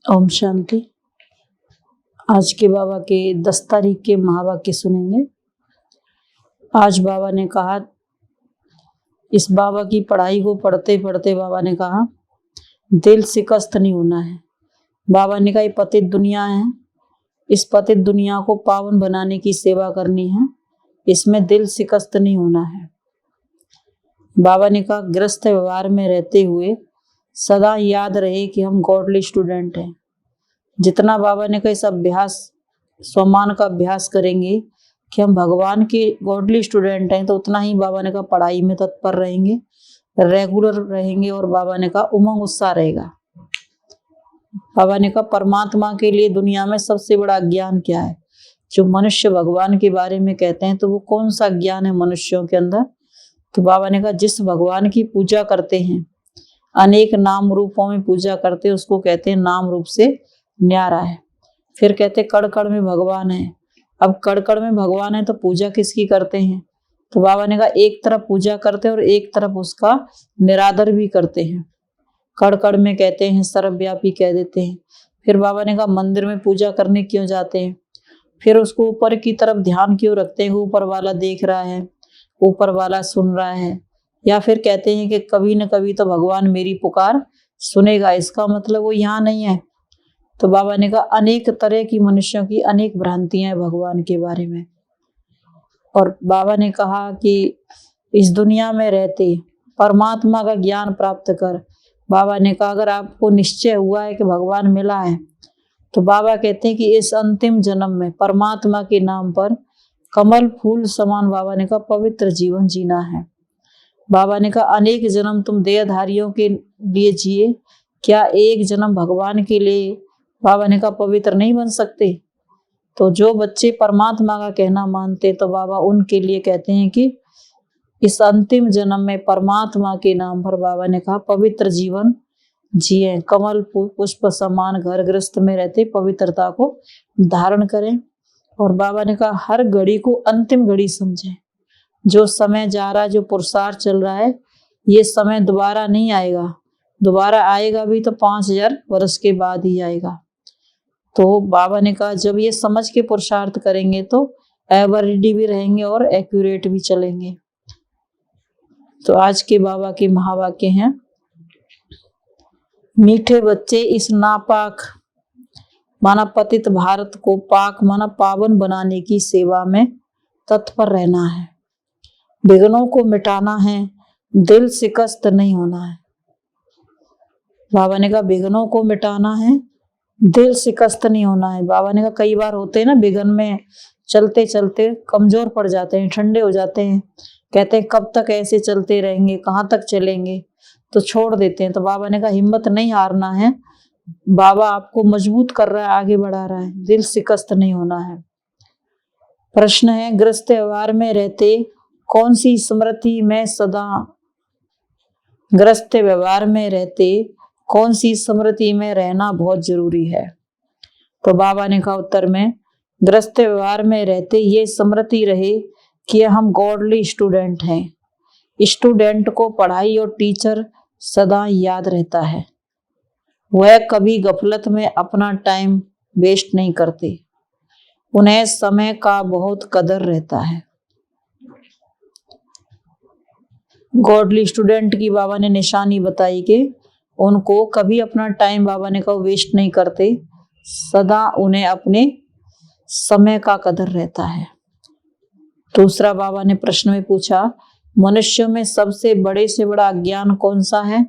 ओम शांति। आज के बाबा के 10 तारीख के महावाक्य सुनेंगे। आज बाबा ने कहा, इस बाबा की पढ़ाई को पढ़ते पढ़ते बाबा ने कहा दिल शिकस्त नहीं होना है। बाबा ने कहा ये पतित दुनिया है, इस पतित दुनिया को पावन बनाने की सेवा करनी है, इसमें दिल शिकस्त नहीं होना है। बाबा ने कहा गृहस्थ व्यवहार में रहते हुए सदा याद रहे कि हम गॉडली स्टूडेंट हैं। जितना बाबा ने कहा इस अभ्यास स्वमान का अभ्यास करेंगे कि हम भगवान के गॉडली स्टूडेंट हैं, तो उतना ही बाबा ने कहा पढ़ाई में तत्पर रहेंगे, रेगुलर रहेंगे और बाबा ने कहा उमंग उत्साह रहेगा। बाबा ने कहा परमात्मा के लिए दुनिया में सबसे बड़ा ज्ञान क्या है? जो मनुष्य भगवान के बारे में कहते हैं तो वो कौन सा ज्ञान है मनुष्यों के अंदर? तो बाबा ने कहा जिस भगवान की पूजा करते हैं, अनेक नाम रूपों में पूजा करते हैं, उसको कहते हैं नाम रूप से न्यारा है। फिर कहते कड़ कड़ में भगवान है। अब कड़ कड़ में भगवान है तो पूजा किसकी करते हैं? तो बाबा ने कहा एक तरफ पूजा करते हैं और एक तरफ उसका निरादर भी करते हैं। कड़ कड़ में कहते हैं सर्वव्यापी कह देते हैं। फिर बाबा ने कहा मंदिर में पूजा करने क्यों जाते हैं? फिर उसको ऊपर की तरफ ध्यान क्यों रखते हैं? ऊपर वाला देख रहा है, ऊपर वाला सुन रहा है। या फिर कहते हैं कि कभी न कभी तो भगवान मेरी पुकार सुनेगा, इसका मतलब वो यहाँ नहीं है। तो बाबा ने कहा अनेक तरह की मनुष्यों की अनेक भ्रांतियां हैं भगवान के बारे में। और बाबा ने कहा कि इस दुनिया में रहते परमात्मा का ज्ञान प्राप्त कर। बाबा ने कहा अगर आपको निश्चय हुआ है कि भगवान मिला है, तो बाबा कहते हैं कि इस अंतिम जन्म में परमात्मा के नाम पर कमल फूल समान बाबा ने कहा पवित्र जीवन जीना है। बाबा ने कहा अनेक जन्म तुम देहधारियों के लिए जिए, क्या एक जन्म भगवान के लिए बाबा ने कहा पवित्र नहीं बन सकते? तो जो बच्चे परमात्मा का कहना मानते तो बाबा उनके लिए कहते हैं कि इस अंतिम जन्म में परमात्मा के नाम पर बाबा ने कहा पवित्र जीवन जिए, कमल पुष्प समान घर गृहस्थ में रहते पवित्रता को धारण करें। और बाबा ने कहा हर घड़ी को अंतिम घड़ी समझें। जो समय जा रहा है, जो पुरुषार्थ चल रहा है, ये समय दोबारा नहीं आएगा। दोबारा आएगा भी तो 5000 वर्ष के बाद ही आएगा। तो बाबा ने कहा जब ये समझ के पुरुषार्थ करेंगे तो एवर रेडी भी रहेंगे और एक्यूरेट भी चलेंगे। तो आज के बाबा के महावाक्य हैं, मीठे बच्चे इस नापाक माना पतित भारत को पाक माना पावन बनाने की सेवा में तत्पर रहना है। विघ्नों को मिटाना है, दिल शिकस्त नहीं होना है। बाबा ने कहा विघ्नों को मिटाना है, दिल शिकस्त नहीं होना है। बाबा ने कहा कई बार होते हैं ना विघ्न में चलते चलते कमजोर पड़ जाते हैं, ठंडे हो जाते हैं, कहते हैं कब तक ऐसे चलते रहेंगे, कहाँ तक चलेंगे, तो छोड़ देते हैं। तो बाबा ने कहा हिम्मत नहीं हारना है, बाबा आपको मजबूत कर रहा है, आगे बढ़ा रहा है, दिल शिकस्त नहीं होना है। प्रश्न है गृहस्थ व्यवहार में रहते कौन सी स्मृति में सदा गृहस्थ व्यवहार में रहते कौन सी स्मृति में रहना बहुत जरूरी है? तो बाबा ने कहा उत्तर में गृहस्थ व्यवहार में रहते ये स्मृति रहे कि हम गॉडली स्टूडेंट हैं। स्टूडेंट को पढ़ाई और टीचर सदा याद रहता है, वह कभी गफलत में अपना टाइम वेस्ट नहीं करते, उन्हें समय का बहुत कदर रहता है। गॉडली स्टूडेंट की बाबा ने निशानी बताई कि उनको कभी अपना टाइम बाबा ने कहा वेस्ट नहीं करते, सदा उन्हें अपने समय का कदर रहता है। दूसरा बाबा ने प्रश्न में पूछा मनुष्य में सबसे बड़े से बड़ा अज्ञान कौन सा है?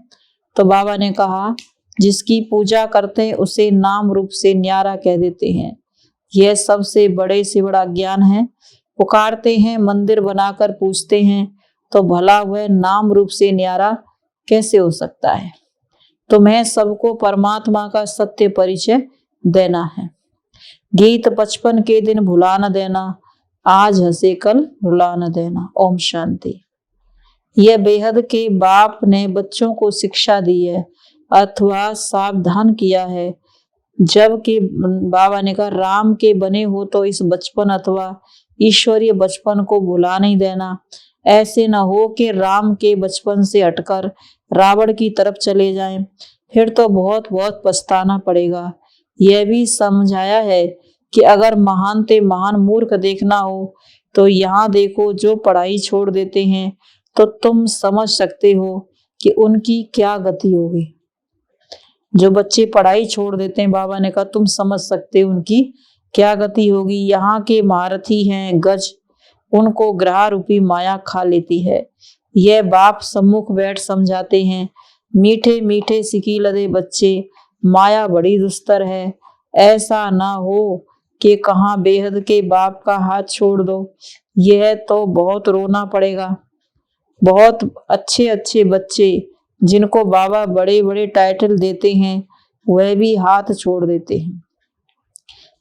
तो बाबा ने कहा जिसकी पूजा करते हैं उसे नाम रूप से न्यारा कह देते हैं, यह सबसे बड़े से बड़ा ज्ञान है। पुकारते हैं, मंदिर बनाकर पूछते हैं, तो भला वह नाम रूप से न्यारा कैसे हो सकता है? तुम्हें सबको परमात्मा का सत्य परिचय देना है। गीत बचपन के दिन भुला न देना, आज हंसे कल रुला न देना। ओम शांति। यह बेहद के बाप ने बच्चों को शिक्षा दी है अथवा सावधान किया है। जबकि बाबा ने कहा राम के बने हो तो इस बचपन अथवा ईश्वरीय बचपन को भुला नहीं देना। ऐसे न हो कि राम के बचपन से हटकर रावण की तरफ चले जाएं, फिर तो बहुत बहुत पछताना पड़ेगा। यह भी समझाया है कि अगर महान ते महान मूर्ख देखना हो तो यहाँ देखो, जो पढ़ाई छोड़ देते हैं तो तुम समझ सकते हो कि उनकी क्या गति होगी। जो बच्चे पढ़ाई छोड़ देते हैं, बाबा ने कहा तुम समझ सकते हो उनकी क्या गति होगी। यहाँ के महारथी हैं गज, उनको ग्रह रूपी माया खा लेती है। यह बाप सम्मुख बैठ समझाते हैं, मीठे मीठे सिकी लदे बच्चे, माया बड़ी दुस्तर है। ऐसा ना हो कि कहाँ बेहद के बाप का हाथ छोड़ दो, यह तो बहुत रोना पड़ेगा। बहुत अच्छे अच्छे बच्चे जिनको बाबा बड़े बड़े टाइटल देते हैं वह भी हाथ छोड़ देते हैं।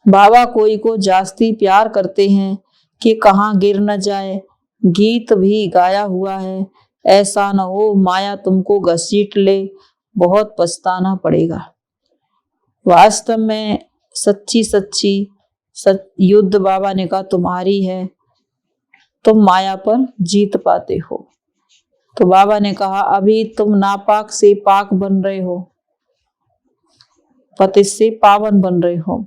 बाबा कोई को जास्ती प्यार करते हैं कि कहाँ गिर न जाए। गीत भी गाया हुआ है, ऐसा न हो माया तुमको घसीट ले, बहुत पछताना पड़ेगा। वास्तव में सच्ची सच्ची युद्ध बाबा ने कहा तुम्हारी है, तुम माया पर जीत पाते हो। तो बाबा ने कहा अभी तुम नापाक से पाक बन रहे हो, पतित से पावन बन रहे हो।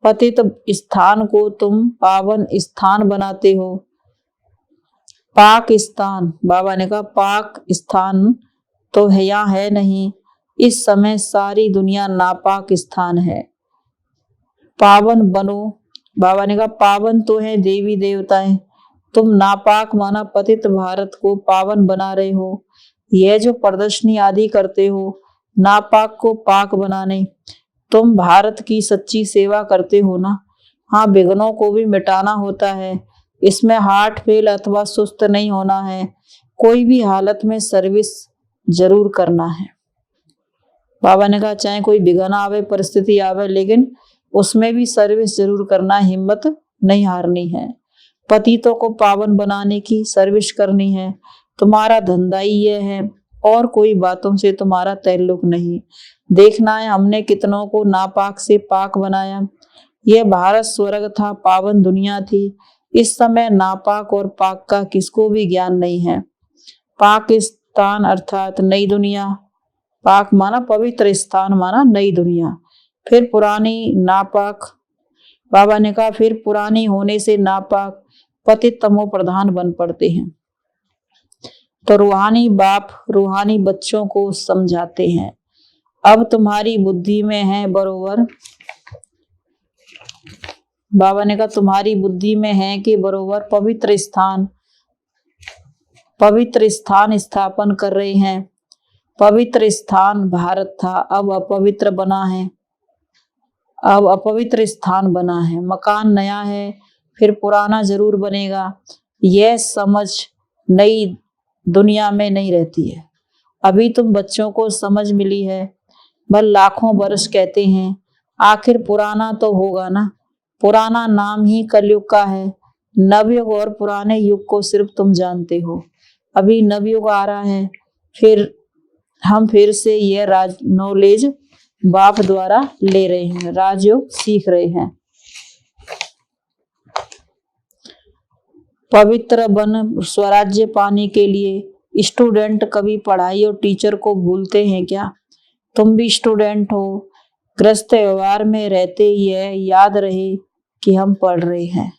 पतित स्थान को तुम पावन स्थान बनाते हो। पाक स्थान, बाबा ने कहा पाक स्थान तो है यहाँ है नहीं, इस समय सारी दुनिया नापाक स्थान है। पावन बनो, बाबा ने कहा पावन तो है देवी देवताएं, तुम नापाक माना पतित भारत को पावन बना रहे हो। यह जो प्रदर्शनी आदि करते हो नापाक को पाक बनाने, तुम भारत की सच्ची सेवा करते हो ना। हाँ, विघ्नों को भी मिटाना होता है, इसमें हार्ट फेल अथवा सुस्त नहीं होना है, कोई भी हालत में सर्विस जरूर करना है। बाबा ने कहा चाहे कोई विघ्न आवे, परिस्थिति आवे, लेकिन उसमें भी सर्विस जरूर करना, हिम्मत नहीं हारनी है। पतितों को पावन बनाने की सर्विस करनी है। तुम्हारा धंधा ही यह है, और कोई बातों से तुम्हारा ताल्लुक नहीं। देखना है हमने कितनों को नापाक से पाक बनाया। यह भारत स्वर्ग था, पावन दुनिया थी। इस समय नापाक और पाक का किसको भी ज्ञान नहीं है। पाकिस्तान अर्थात नई दुनिया, पाक माना पवित्र स्थान माना नई दुनिया, फिर पुरानी नापाक। बाबा ने कहा फिर पुरानी होने से नापाक पतित तमो प्रधान बन पड़ते हैं। तो रूहानी बाप रूहानी बच्चों को समझाते हैं, अब तुम्हारी बुद्धि में है बरोबर। बाबा ने कहा तुम्हारी बुद्धि में है कि बरोबर पवित्र स्थान स्थापन कर रहे हैं। पवित्र स्थान भारत था, अब अपवित्र बना है, अब अपवित्र स्थान बना है। मकान नया है, फिर पुराना जरूर बनेगा। यह समझ नई दुनिया में नहीं रहती है। अभी तुम बच्चों को समझ मिली है, बल लाखों वर्ष कहते हैं, आखिर पुराना तो होगा ना। पुराना नाम ही कलयुग का है। नवयुग और पुराने युग को सिर्फ तुम जानते हो। अभी नवयुग आ रहा है, फिर हम फिर से यह नॉलेज बाप द्वारा ले रहे हैं, राजयोग सीख रहे हैं। पवित्र बन स्वराज्य पाने के लिए स्टूडेंट कभी पढ़ाई और टीचर को भूलते हैं क्या? तुम भी स्टूडेंट हो। ग्रस्त व्यवहार में रहते यह याद रहे कि हम पढ़ रहे हैं।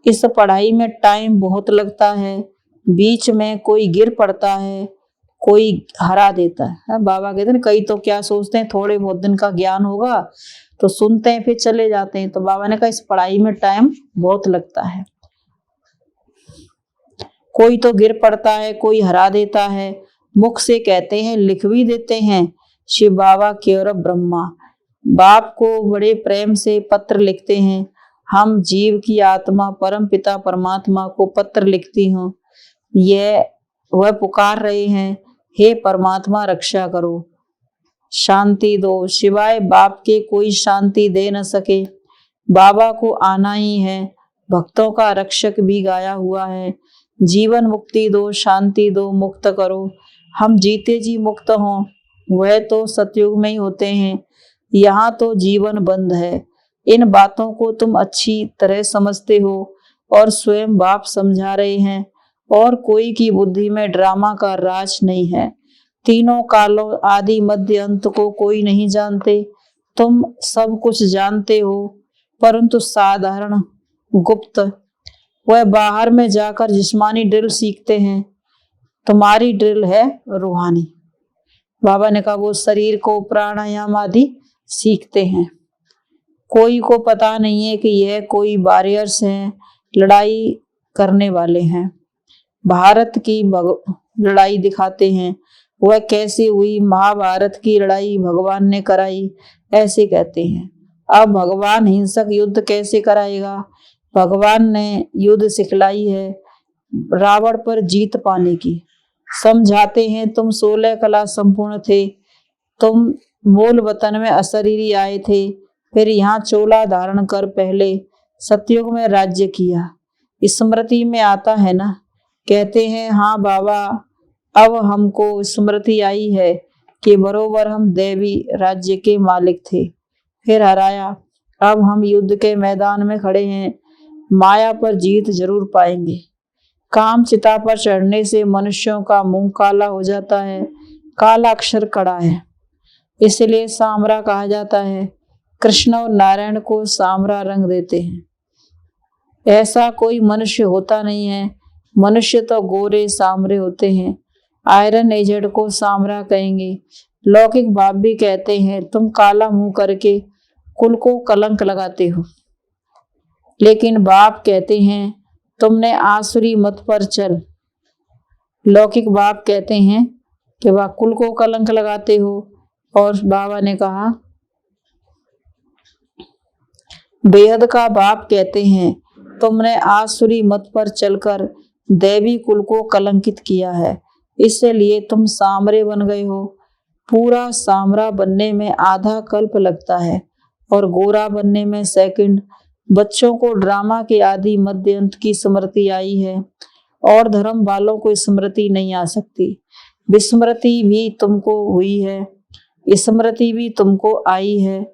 इस पढ़ाई में टाइम बहुत लगता है, बीच में कोई गिर पड़ता है, कोई हरा देता है। बाबा कहते हैं कई तो क्या सोचते हैं थोड़े बहुत दिन का ज्ञान होगा तो सुनते हैं फिर चले जाते हैं। तो बाबा ने कहा इस पढ़ाई में टाइम बहुत लगता है। कोई तो गिर पड़ता है, कोई हरा देता है, मुख से कहते हैं, लिख भी देते हैं। शिव बाबा केवल ब्रह्मा बाप को बड़े प्रेम से पत्र लिखते हैं। हम जीव की आत्मा परम पिता परमात्मा को पत्र लिखती हूँ। वह पुकार रहे हैं, हे परमात्मा रक्षा करो, शांति दो। सिवाय बाप के कोई शांति दे न सके। बाबा को आना ही है। भक्तों का रक्षक भी गाया हुआ है। जीवन मुक्ति दो, शांति दो, मुक्त करो। हम जीते जी मुक्त हों, वह तो सतयुग में ही होते हैं, यहाँ तो जीवन बंद है। इन बातों को तुम अच्छी तरह समझते हो और स्वयं बाप समझा रहे हैं, और कोई की बुद्धि में ड्रामा का राज नहीं है। तीनों कालों आदि मध्य अंत को कोई नहीं जानते। तुम सब कुछ जानते हो, परंतु साधारण गुप्त वह बाहर में जाकर जिस्मानी ड्रिल सीखते हैं। तुम्हारी ड्रिल है रूहानी। बाबा ने कहा वो शरीर को प्राणायाम आदि सीखते हैं। कोई को पता नहीं है कि यह कोई वॉरियर्स हैं, लड़ाई करने वाले हैं। भारत की लड़ाई दिखाते हैं। वह कैसे हुई, महाभारत की लड़ाई भगवान ने कराई, ऐसे कहते हैं। अब भगवान हिंसक युद्ध कैसे कराएगा? भगवान ने युद्ध सिखलाई है रावण पर जीत पाने की। समझाते हैं तुम 16 कला संपूर्ण थे, तुम मूल वतन में अशरीरी आए थे, फिर यहाँ चोला धारण कर पहले सतयुग में राज्य किया। स्मृति में आता है ना? कहते हैं हाँ बाबा, अब हमको स्मृति आई है कि बरोबर हम देवी राज्य के मालिक थे, फिर हराया। अब हम युद्ध के मैदान में खड़े हैं, माया पर जीत जरूर पाएंगे। काम चिता पर चढ़ने से मनुष्यों का मुंह काला हो जाता है। काला अक्षर कड़ा है, इसलिए सामरा कहा जाता है। कृष्ण और नारायण को सामरा रंग देते हैं। ऐसा कोई मनुष्य होता नहीं है। मनुष्य तो गोरे सामरे होते हैं। आयरन एजेड को सामरा कहेंगे। लौकिक बाप भी कहते हैं तुम काला मुंह करके कुल को कलंक लगाते हो, लेकिन बाप कहते हैं तुमने आसुरी मत पर चल। लौकिक बाप कहते हैं कि वह कुल को कलंक लगाते हो, और बाबा ने कहा बेहद का बाप कहते हैं तुमने आसुरी मत पर चलकर देवी कुल को कलंकित किया है, इसलिए तुम सामरे बन गए हो। पूरा सामरा बनने में आधा कल्प लगता है और गोरा बनने में सेकंड। बच्चों को ड्रामा के आदि मध्य अंत की स्मृति आई है, और धर्म वालों को स्मृति नहीं आ सकती। विस्मृति भी तुमको हुई है, स्मृति भी तुमको आई है।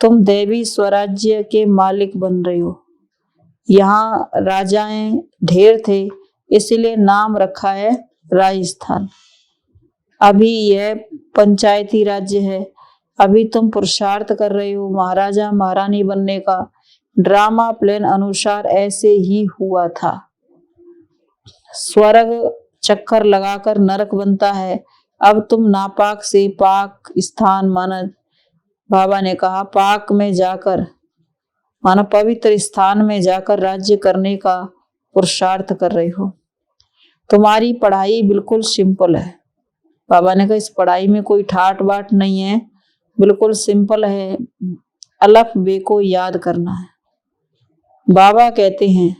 तुम देवी स्वराज्य के मालिक बन रहे हो। यहाँ राजाएं ढेर थे, इसलिए नाम रखा है राजस्थान। अभी यह पंचायती राज्य है। अभी तुम पुरुषार्थ कर रहे हो महाराजा महारानी बनने का। ड्रामा प्लान अनुसार ऐसे ही हुआ था। स्वर्ग चक्कर लगाकर नरक बनता है। अब तुम नापाक से पाक स्थान माना, बाबा ने कहा पाक में जाकर माना पवित्र स्थान में जाकर राज्य करने का पुरुषार्थ कर रहे हो। तुम्हारी पढ़ाई बिल्कुल सिंपल है। बाबा ने कहा इस पढ़ाई में कोई ठाट बाट नहीं है, बिल्कुल सिंपल है। अलफ बे को याद करना है। बाबा कहते हैं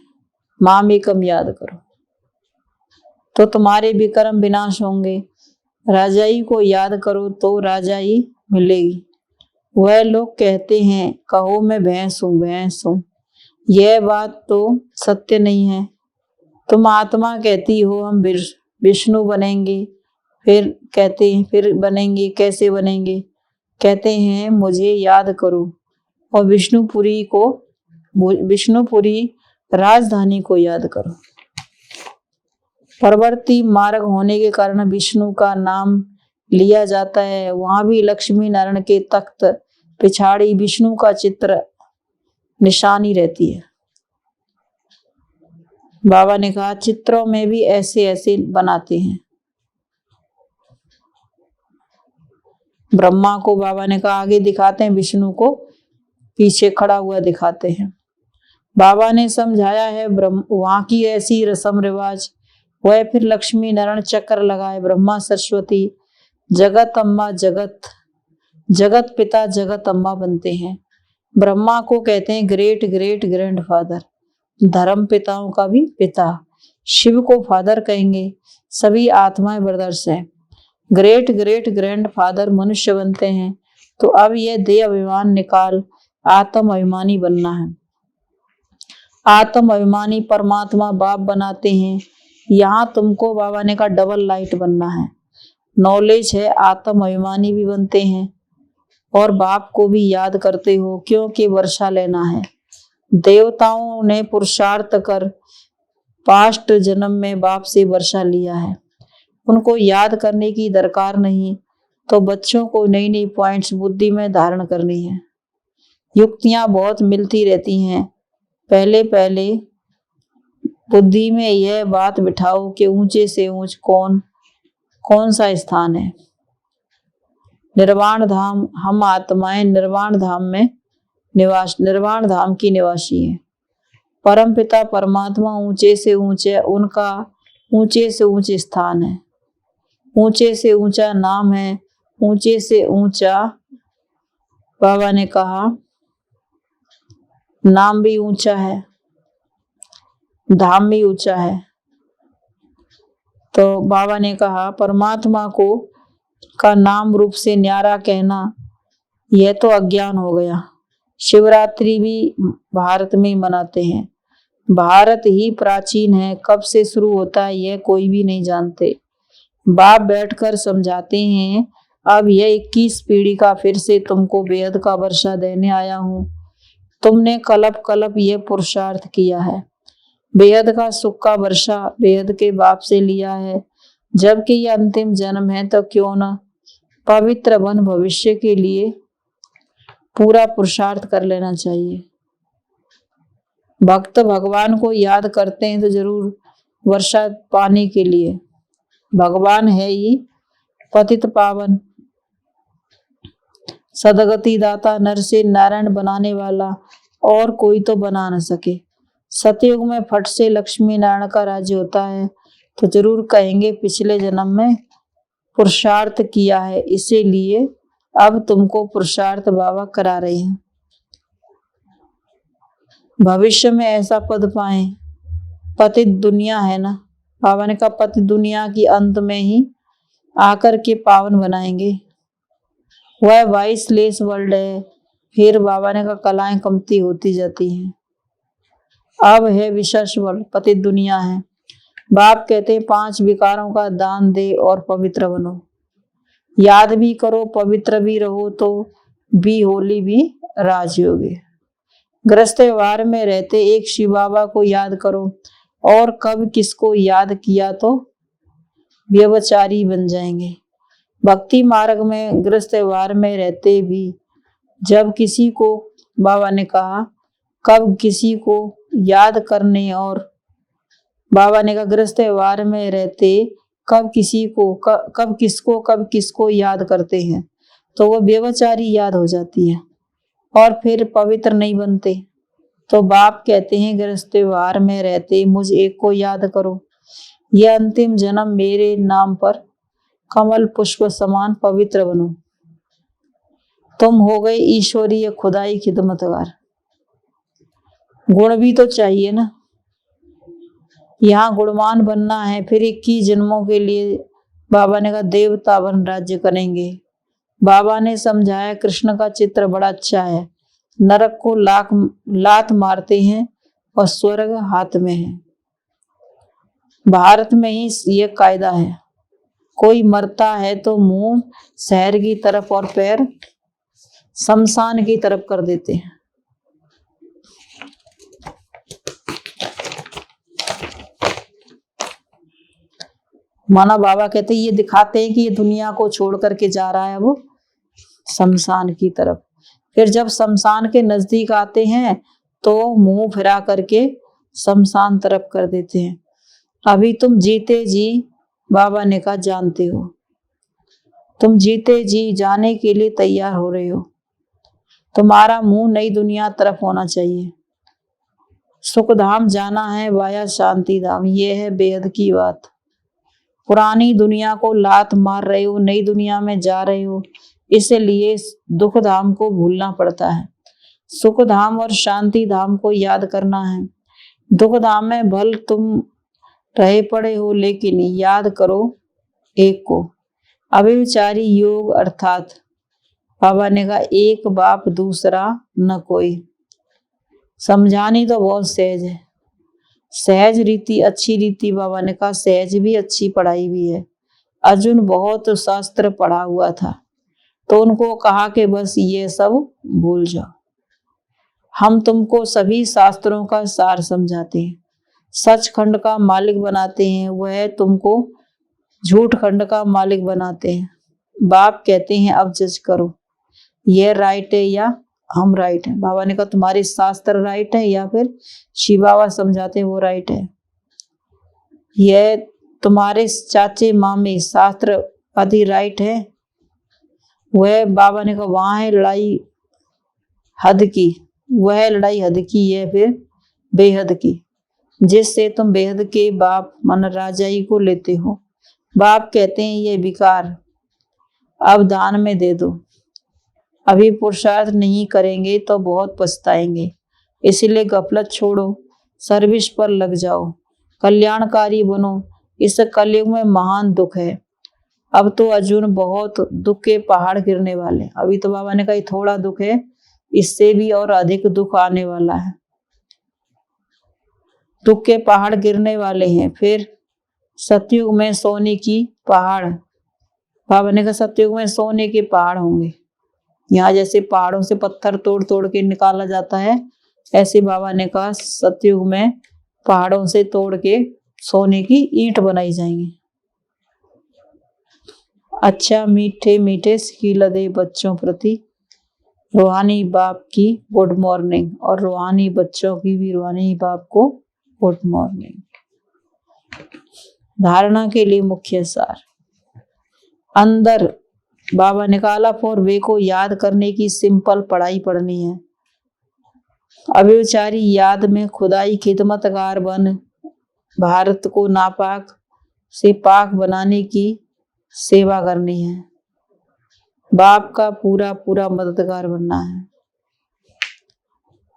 माम एकम याद करो तो तुम्हारे विक्रम विनाश होंगे। राजाई को याद करो तो राजाई मिलेगी। वह लोग कहते हैं कहो मैं भैंस हूँ भैंस हूँ, यह बात तो सत्य नहीं है। तुम आत्मा कहती हो हम विष्णु बनेंगे, फिर कहते हैं फिर बनेंगे, कैसे बनेंगे? कहते हैं मुझे याद करो और विष्णुपुरी राजधानी को याद करो। परवर्ती मार्ग होने के कारण विष्णु का नाम लिया जाता है। वहां भी लक्ष्मी नारायण के तख्त पिछाड़ी विष्णु का चित्र निशानी रहती है। बाबा ने कहा चित्रों में भी ऐसे ऐसे बनाते हैं। ब्रह्मा को बाबा ने कहा आगे दिखाते हैं, विष्णु को पीछे खड़ा हुआ दिखाते हैं। बाबा ने समझाया है वहां की ऐसी रस्म रिवाज। वह फिर लक्ष्मी नारायण चक्र लगाए, ब्रह्मा सरस्वती जगत अम्मा जगत पिता जगत अम्मा बनते हैं। ब्रह्मा को कहते हैं ग्रेट ग्रेट ग्रैंडफादर, धर्म पिताओं का भी पिता। शिव को फादर कहेंगे, सभी आत्माएं ब्रदर्स हैं। ग्रेट ग्रेट ग्रैंडफादर मनुष्य बनते हैं। तो अब यह देह अभिमान निकाल, आत्म अभिमानी बनना है। आत्म अभिमानी परमात्मा बाप बनाते हैं। यहाँ तुमको बाबा ने कहा डबल लाइट बनना है। नॉलेज है, आत्म अभिमानी भी बनते हैं और बाप को भी याद करते हो, क्योंकि वर्षा लेना है। देवताओं ने पुरुषार्थ कर पास्ट जन्म में बाप से वर्षा लिया है, उनको याद करने की दरकार नहीं। तो बच्चों को नई नई पॉइंट्स बुद्धि में धारण करनी है। युक्तियां बहुत मिलती रहती हैं। पहले पहले बुद्धि में यह बात बिठाओ कि ऊंचे से ऊंच कौन सा स्थान है। निर्वाण धाम, हम आत्माएं निर्वाण धाम की निवासी हैं। परम पिता परमात्मा ऊंचे से ऊंचे, उनका ऊंचे से ऊंचे स्थान है, ऊंचे से ऊंचा नाम है, ऊंचे से ऊंचा। बाबा ने कहा नाम भी ऊंचा है, धाम भी ऊंचा है। तो बाबा ने कहा परमात्मा को का नाम रूप से न्यारा कहना यह तो अज्ञान हो गया। शिवरात्रि भी भारत में मनाते हैं। भारत ही प्राचीन है, कब से शुरू होता है यह कोई भी नहीं जानते। बाप बैठकर समझाते हैं, अब यह 21 पीढ़ी का फिर से तुमको बेहद का वर्षा देने आया हूँ। तुमने कलप कलप यह पुरुषार्थ किया है, बेहद का सुख का वर्षा बेहद के बाप से लिया है। जबकि यह अंतिम जन्म है तो क्यों न पवित्र बन भविष्य के लिए पूरा पुरुषार्थ कर लेना चाहिए। भक्त भगवान को याद करते हैं तो जरूर वर्षा पाने के लिए। भगवान है ही पतित पावन, सदगति दाता, नर से नारायण बनाने वाला, और कोई तो बना न सके। सतयुग में फट से लक्ष्मी नारायण का राज्य होता है तो जरूर कहेंगे पिछले जन्म में पुरुषार्थ किया है, इसीलिए अब तुमको पुरुषार्थ बाबा करा रहे हैं। भविष्य में ऐसा पद पाए। पतित दुनिया है ना, बाबा ने कहा पतित दुनिया की अंत में ही आकर के पावन बनाएंगे। वह 22 वर्ल्ड है। फिर बाबा ने कहा कलाएं कमती होती जाती हैं। अब है विशेष वर्ल्ड, पतित दुनिया है। बाप कहते हैं 5 विकारों का दान दे और पवित्र बनो। याद भी करो, पवित्र भी रहो तो भी होली भी राजयोगी। ग्रस्त व्यवहार में रहते एक शिव बाबा को याद करो, और कब किसको याद किया तो व्यभिचारी बन जाएंगे। भक्ति मार्ग में ग्रस्त व्यवहार में रहते भी जब किसी को, बाबा ने कहा कब किसी को याद करने, और बाबा ने कहा ग्रस्त व्यवहार में रहते कब किसको याद करते हैं तो वो व्यभिचारी याद हो जाती है और फिर पवित्र नहीं बनते। तो बाप कहते हैं गृहस्थ व्यवहार में रहते मुझ एक को याद करो। यह अंतिम जन्म मेरे नाम पर कमल पुष्प समान पवित्र बनो। तुम हो गए ईश्वरीय खुदाई खिदमतगार। गुण भी तो चाहिए ना, यहाँ गुणवान बनना है। फिर 21 जन्मों के लिए बाबा ने कहा देवता बन राज्य करेंगे। बाबा ने समझाया कृष्ण का चित्र बड़ा अच्छा है। नरक को लात मारते हैं और स्वर्ग हाथ में है। भारत में ही ये कायदा है, कोई मरता है तो मुंह शहर की तरफ और पैर शमशान की तरफ कर देते हैं। माना बाबा कहते ये दिखाते हैं कि ये दुनिया को छोड़ करके जा रहा है वो शमशान की तरफ। फिर जब शमशान के नजदीक आते हैं तो मुंह फिरा करके शमशान तरफ कर देते हैं। अभी तुम जीते जी, बाबा ने कहा जानते हो, तुम जीते जी जाने के लिए तैयार हो रहे हो। तुम्हारा मुंह नई दुनिया तरफ होना चाहिए। सुख धाम जाना है वाया शांति धाम, ये है बेहद की बात। पुरानी दुनिया को लात मार रहे हो, नई दुनिया में जा रहे हो, इसलिए दुख धाम को भूलना पड़ता है। सुख धाम और शांति धाम को याद करना है। दुख धाम में भल तुम रहे पड़े हो, लेकिन याद करो एक को। अव्यभिचारी योग अर्थात बाबा ने कहा एक बाप दूसरा न कोई। समझानी तो बहुत सहज है, सहज रीति अच्छी रीति। बाबा ने कहा सहज भी अच्छी पढ़ाई भी है। अर्जुन बहुत शास्त्र पढ़ा हुआ था तो उनको कहा कि बस ये सब भूल जाओ। हम तुमको सभी शास्त्रों का सार समझाते हैं, सच खंड का मालिक बनाते हैं, वह तुमको झूठ खंड का मालिक बनाते हैं। बाप कहते हैं अब जज करो, यह राइट है या हम राइट है। बाबा ने कहा तुम्हारे शास्त्र राइट है या फिर शिव बाबा समझाते वो राइट है। यह तुम्हारे चाचे मामे शास्त्र आदि राइट है। वह बाबा ने कहा वहां है लड़ाई हद की, वह लड़ाई हद की है फिर बेहद की, जिससे तुम बेहद के बाप मन राजाई को लेते हो। बाप कहते हैं ये विकार अब दान में दे दो, अभी पुरुषार्थ नहीं करेंगे तो बहुत पछताएंगे, इसलिए गफलत छोड़ो, सर्विस पर लग जाओ, कल्याणकारी बनो। इस कलयुग में महान दुख है। अब तो अर्जुन बहुत दुख के पहाड़ गिरने वाले। अभी तो बाबा ने कहा थोड़ा दुख है, इससे भी और अधिक दुख आने वाला है। दुख के पहाड़ गिरने वाले हैं। फिर सतयुग में सोने की पहाड़, बाबा ने कहा सतयुग में सोने के पहाड़ होंगे। यहाँ जैसे पहाड़ों से पत्थर तोड़ तोड़ के निकाला जाता है, ऐसे बाबा ने कहा सतयुग में पहाड़ों से तोड़ के सोने की ईंट बनाई जाएंगी। अच्छा मीठे मीठे सिखिला दे बच्चों प्रति रूहानी बाप की गुड मॉर्निंग, और रूहानी बच्चों की भी रूहानी बाप को गुड मॉर्निंग। धारणा के लिए मुख्य सार। अंदर बाबा निकाला फॉर वे को याद करने की सिंपल पढ़ाई पढ़नी है। अव्यभिचारी याद में खुदाई खिदमतगार बन भारत को नापाक से पाक बनाने की सेवा करनी है। बाप का पूरा पूरा मददगार बनना है।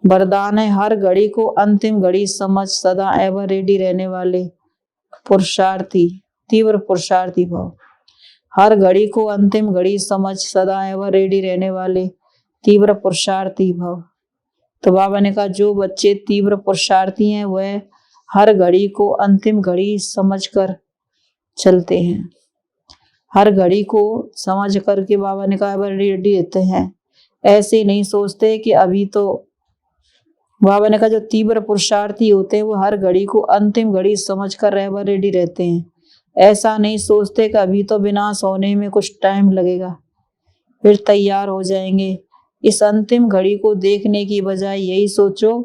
वरदान है हर घड़ी को अंतिम घड़ी समझ सदा एवर रेडी रहने वाले पुरुषार्थी, तीव्र पुरुषार्थी भाव। हर घड़ी को अंतिम घड़ी समझ सदा एवर रेडी रहने वाले तीव्र पुरुषार्थी भाव। तो बाबा ने कहा जो बच्चे तीव्र पुरुषार्थी हैं वह हर घड़ी को अंतिम घड़ी समझकर चलते हैं। हर घड़ी को समझ करके बाबा ने कहा एवर रेडी रहते हैं। ऐसे नहीं सोचते कि अभी तो, बाबा ने कहा जो तीव्र पुरुषार्थी होते हैं वो हर घड़ी को अंतिम घड़ी समझकर एवर रेडी रहते हैं। ऐसा नहीं सोचते कि अभी तो विनाश होने में कुछ टाइम लगेगा, फिर तैयार हो जाएंगे। इस अंतिम घड़ी को देखने की बजाय यही सोचो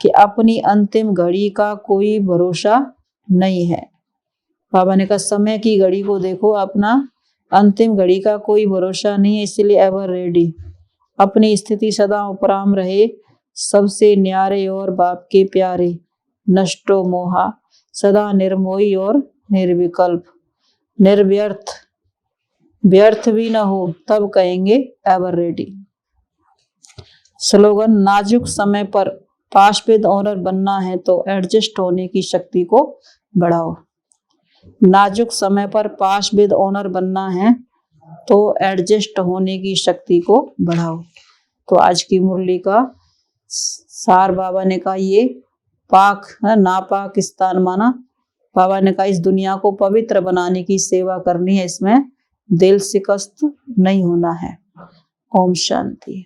कि अपनी अंतिम घड़ी का कोई भरोसा नहीं है। बाबा ने कहा समय की घड़ी को देखो, अपना अंतिम घड़ी का कोई भरोसा नहीं है, इसलिए एवर रेडी। अपनी स्थिति सदा उपराम रहे, सबसे न्यारे और बाप के प्यारे। नष्टो मोहा सदा निर्मोही और निर्विकल्प, निर्व्यर्थ, व्यर्थ भी ना हो तब कहेंगे एवर रेडी। स्लोगन नाजुक समय पर पास विद ऑनर बनना है तो एडजस्ट होने की शक्ति को बढ़ाओ। नाजुक समय पर पास विद ऑनर बनना है तो एडजस्ट होने की शक्ति को बढ़ाओ। तो आज की मुरली का सार बाबा ने कहा ये पाक है, नापाक स्थान माना। बाबा ने कहा इस दुनिया को पवित्र बनाने की सेवा करनी है, इसमें दिल शिकस्त नहीं होना है। ओम शांति।